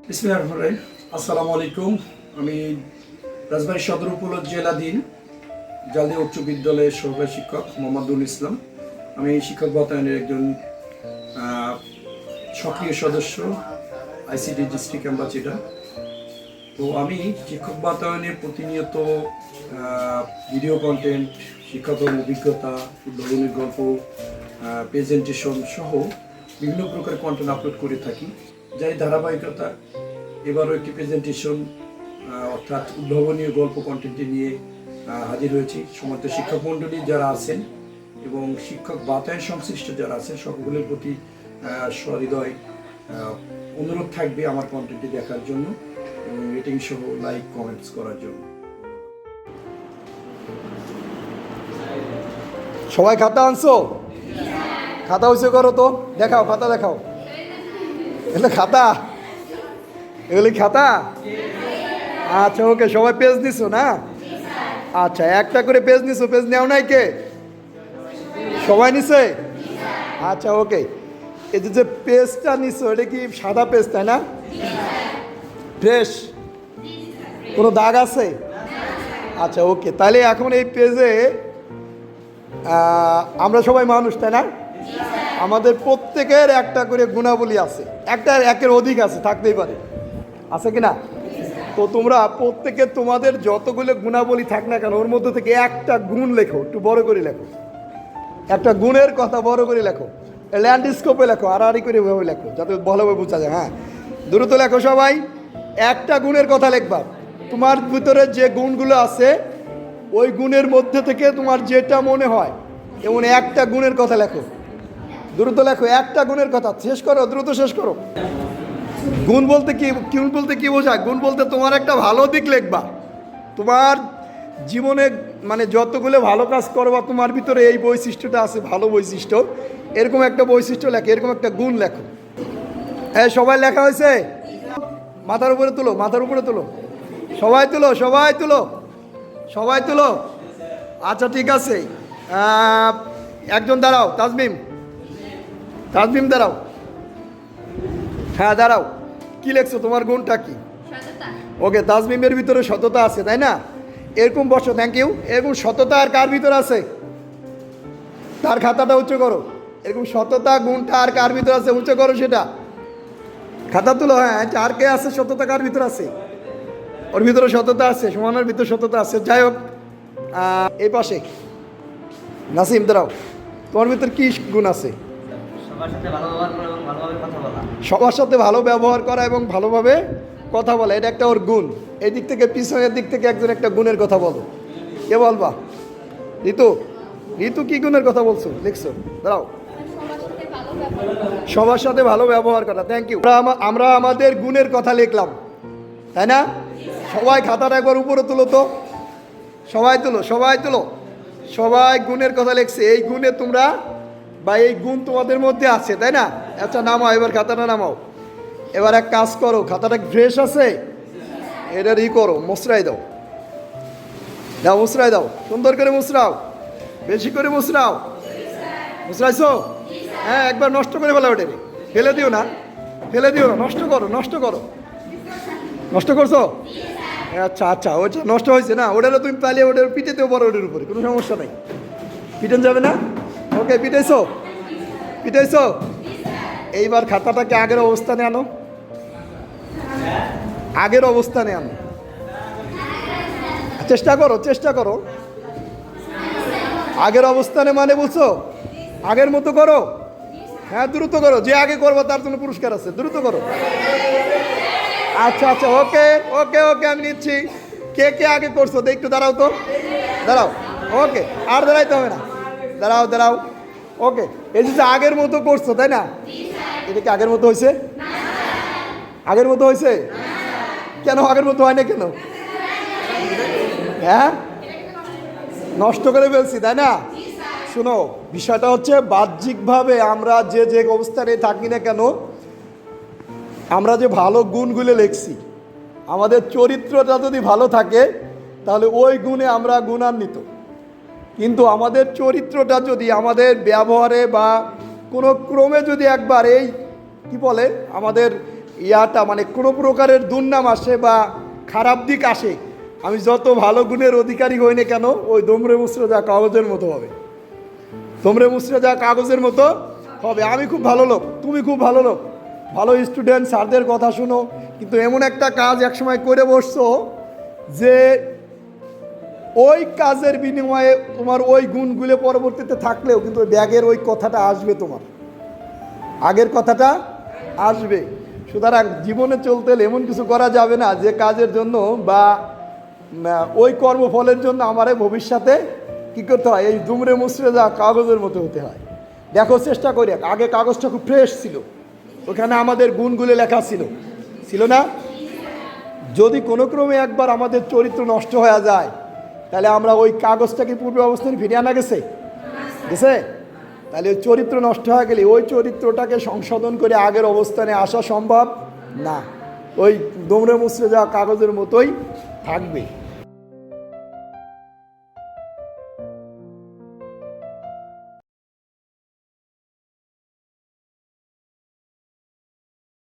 বিসমিল্লাহির রহমানির রহিম। আসসালামু আলাইকুম। আমি রাজবাড়ী সদর উপজেলা জেলাধীন জালদিয়া উচ্চ বিদ্যালয়ের সহকারী শিক্ষক মোহাম্মদুল ইসলাম। আমি শিক্ষক বাতায়নের একজন সক্রিয় সদস্য, আইসিডি ডিস্ট্রিক্ট অ্যাম্বাসেডর। তো আমি শিক্ষক বাতায়নে প্রতিনিয়ত ভিডিও কন্টেন্ট, শিক্ষাক্রম অভিজ্ঞতা, উদ্ভাবনী গল্প, প্রেজেন্টেশন সহ বিভিন্ন প্রকার কন্টেন্ট আপলোড করে থাকি। যাই ধারাবাহিকতা এবারও একটি প্রেজেন্টেশন অর্থাৎ উদ্ভাবনীয় গল্প কন্টেন্টটি নিয়ে হাজির হয়েছি। সমস্ত শিক্ষক মণ্ডলী যারা আছেন এবং শিক্ষক বাতায়ন সংশ্লিষ্ট যারা আছেন সকলের প্রতি সহৃদয় অনুরোধ থাকবে আমার কন্টেন্টটি দেখার জন্য এবং রেটিং সহ লাইক কমেন্টস করার জন্য। সবাই খাতা আনছো? খাতা হয়েছে করো তো, দেখাও খাতা দেখাও। এগুলো খাতা, এগুলি খাতা। আচ্ছা ওকে, সবাই পেজ নিছো না? আচ্ছা একটা করে পেজ নিছো, পেজ নেও নাই কে? সবাই নিছে? আচ্ছা ওকে, এই যে পেজটা নিছো এটা কি সাদা পেজ তাই না? ফ্রেশ, কোনো দাগ আছে? আচ্ছা ওকে, তাহলে এখন এই পেজে আমরা সবাই মানুষ তাই না? আমাদের প্রত্যেকের একটা করে গুণাবলী আছে, একটা একের অধিক আছে, থাকতেই পারে, আছে কি না? তো তোমরা প্রত্যেকে তোমাদের যতগুলো গুণাবলী থাক না কেন ওর মধ্যে থেকে একটা গুণ লেখো, একটু বড় করে লেখো, একটা গুণের কথা বড় করে লেখো, ল্যান্ডস্কেপে লেখো, আড়াআড়ি করে ভাবে লেখো যাতে ভালোভাবে বোঝা যায়। হ্যাঁ, দ্রুত লেখো সবাই, একটা গুণের কথা লিখবা। তোমার ভিতরে যে গুণগুলো আছে ওই গুণের মধ্যে থেকে তোমার যেটা মনে হয় এমন একটা গুণের কথা লেখো, দ্রুত লেখো, একটা গুণের কথা। শেষ করো, দ্রুত শেষ করো। গুণ বলতে কি বোঝায়? গুণ বলতে তোমার একটা ভালো দিক লিখবা, তোমার জীবনে মানে যতগুলো ভালো কাজ করবা তোমার ভিতরে এই বৈশিষ্ট্যটা আছে, ভালো বৈশিষ্ট্য, এরকম একটা বৈশিষ্ট্য লেখো, এরকম একটা গুণ লেখো। হ্যাঁ সবাই লেখা হয়েছে? মাথার উপরে তুলো, মাথার উপরে তুলো, সবাই তুলো, সবাই তুলো, সবাই তুলো। আচ্ছা ঠিক আছে, একজন দাঁড়াও, তাজমিম, তাজমিম দাঁড়াও। হ্যাঁ দাঁড়াও, কি লেখছো, তোমার গুণটা কি? ওকে, তাজমিমের ভিতরে সততা আছে তাই না? এরকম বসো, থ্যাংক ইউ। এরকম সততা আর কার ভিতরে আছে? তার খাতাটা উঁচু করো। এরকম সততা গুণটা আর কার ভিতরে আছে? উঁচু করো সেটা, খাতা তুলো। হ্যাঁ আর কে আছে সততা, কার ভিতরে আছে? ওর ভিতরে সততা আছে, সুমনের ভিতরে সততা আছে। যাই হোক, এই পাশে নাসিম দাঁড়াও, তোমার ভিতরে কি গুণ আছে? সবার সাথে ভালো ব্যবহার করা এবং ভালোভাবে কথা বলা, এটা একটা ওর গুণ। এই দিক থেকে পিছনের দিক থেকে একজন একটা গুণের কথা বলো, কে বলবা? ঋতু, ঋতু কি গুণের কথা বলছো, লিখছো? দাঁড়াও, সবার সাথে ভালো ব্যবহার করা, থ্যাংক ইউ। আমরা আমাদের গুণের কথা লিখলাম তাই না? সবাই খাতাটা একবার উপরে তুলো তো, সবাই তুলো, সবাই তুলো, সবাই গুণের কথা লিখছে। এই গুণে তোমরা বা এই গুণ তোমাদের মধ্যে আছে তাই না? আচ্ছা নামাও, এবার খাতাটা নামাও। এবার এক কাজ করো, খাতাটা ফ্রেশ আছে, এটার করো, মুসরাই দাও, দাও মুসরাই দাও, সুন্দর করে মুসরাও, বেশি করে মুসরাও। মুসরাইছো? হ্যাঁ একবার নষ্ট করে ফেলো, ওটা ফেলে দিও না, ফেলে দিও না, নষ্ট করো, নষ্ট করো। নষ্ট করছো? আচ্ছা আচ্ছা, ওটা নষ্ট হয়েছে না, ওটারও তুমি পালিয়ে ওটার পিঠেতেও বড়, ওটার উপরে কোনো সমস্যা নেই, পিটেন যাবে না। ওকে, পিটাইছো? পিটাইছো? এইবার খাতাটাকে আগের অবস্থানে আনো, আগের অবস্থানে আনো, চেষ্টা করো, চেষ্টা করো। আগের অবস্থানে মানে বলছো আগের মতো করো। হ্যাঁ দ্রুত করো, যে আগে করবো তার জন্য পুরস্কার আছে, দ্রুত করো। আচ্ছা আচ্ছা, ওকে ওকে ওকে, আমি নিচ্ছি। কে কে আগে করছো একটু দাঁড়াও তো, দাঁড়াও। ওকে, আর দাঁড়াইতে হবে না, দাঁড়াও দাঁড়াও। ওকে, এই যে আগের মতো করছো তাই না? এটা কি আগের মতো হয়েছে? আগের মতো হয়েছে? কেন আগের মতো হয় না কেন? হ্যাঁ নষ্ট করে ফেলছি তাই না? শোনো, বিষয়টা হচ্ছে বাহ্যিকভাবে আমরা যে যে অবস্থানে থাকি না কেন, আমরা যে ভালো গুণগুলো লিখছি, আমাদের চরিত্রটা যদি ভালো থাকে তাহলে ওই গুণে আমরা গুণান্বিত। কিন্তু আমাদের চরিত্রটা যদি আমাদের ব্যবহারে বা কোনো ক্রমে যদি একবার এই কি বলে আমাদের ইয়াটা মানে কোনো প্রকারের দুর্নাম আসে বা খারাপ দিক আসে, আমি যত ভালো গুণের অধিকারী হই না কেন, ওই দমরে মুসরে যা কাগজের মতো হবে, দমরে মুসরে যা কাগজের মতো হবে। আমি খুব ভালো লোক, তুমি খুব ভালো লোক, ভালো স্টুডেন্ট, স্যারদের কথা শুনো, কিন্তু এমন একটা কাজ একসময় করে বসছো যে ওই কাজের বিনিময়ে তোমার ওই গুণগুলো পরবর্তীতে থাকলেও কিন্তু ওই ব্যাগের ওই কথাটা আসবে, তোমার আগের কথাটা আসবে। সুতরাং জীবনে চলতে হলে এমন কিছু করা যাবে না যে কাজের জন্য বা ওই কর্মফলের জন্য আমার ভবিষ্যতে কী করতে হয়, এই দুমড়ে মুচড়ে যা কাগজের মতো হতে হয়। দেখো চেষ্টা করি, আগে কাগজটা খুব ফ্রেশ ছিল, ওখানে আমাদের গুণগুলো লেখা ছিল না? যদি কোনো ক্রমে একবার আমাদের চরিত্র নষ্ট হয়ে যায়, তাহলে আমরা ওই কাগজটাকে পূর্বে অবস্থানে ফিরিয়ে আনা গেছে? তাহলে ওই চরিত্র নষ্ট হয়ে গেলে ওই চরিত্রটাকে সংশোধন করে আগের অবস্থানে আসা সম্ভব না, ওই দমড়ে মুচড়ে যাওয়া কাগজের মতোই থাকবে।